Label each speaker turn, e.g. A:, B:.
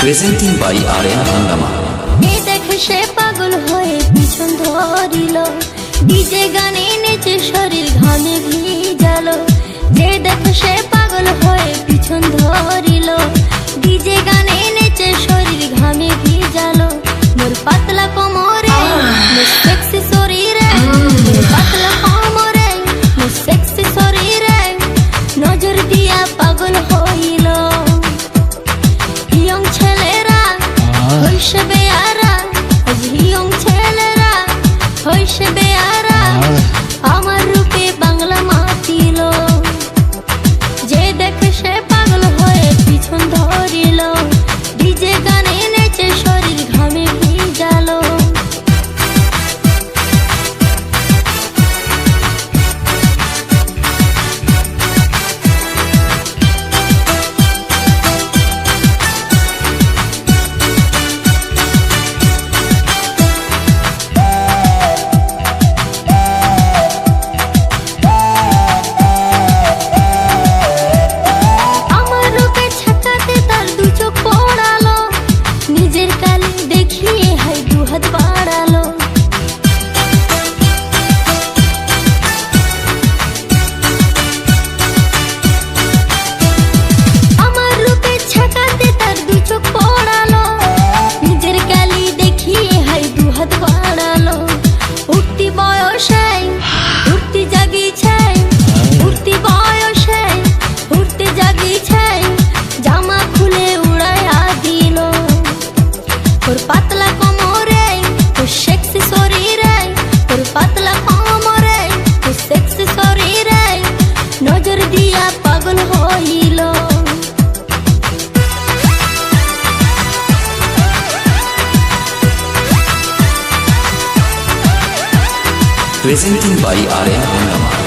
A: Presenting by Aryan Hangama.
B: এই দেখো সে পাগল হয়ে পিছন ধরিল, ডিজে গানে নেচে শরীর ঘামে ভিজালো। যে দেখো সে পাগল হয়ে পিছন ধরিল, ডিজে গানে নেচে শরীর ঘামে ভিজালো। মোর পাতলা কোমরে মোর সেক্সি শরীরে, মোর পাতলা কোমরে মোর সেক্সি শরীরে নজর দিয়া পাগল হইল। ইয়ং ছেলেরা হইছে বেয়ারা, আজ ইয়ং ছেলেরা হইছে বেয়ারা, আমার রূপে বাংলা মাতিল। যে দেখে সে পাগল হয়ে পিছন ধরিল, ডিজে গানে নেচে শরীর ঘামে ভিজালো। নিজের কালি দেখিয়ে হাই দুহাত বাড়ালো। আমার রূপে ছাকাতে তার দুই চোখ পড়ালো, নিজের কালি দেখিয়ে হাই দুহাত বাড়ালো। উঠতি বয়সে উঠতি জাগিছে, উঠতি বয়সে উঠতে জাগিছে, জামা খুলে উড়াইয়া দিল। তোর পাতলা কোমরে তোর সেক্সি শরীরে, তোর পাতলা কোমরে তোর সেক্সি শরীরে নজর দিয়া পাগল হইল।
A: Presenting by Aryan Hangama.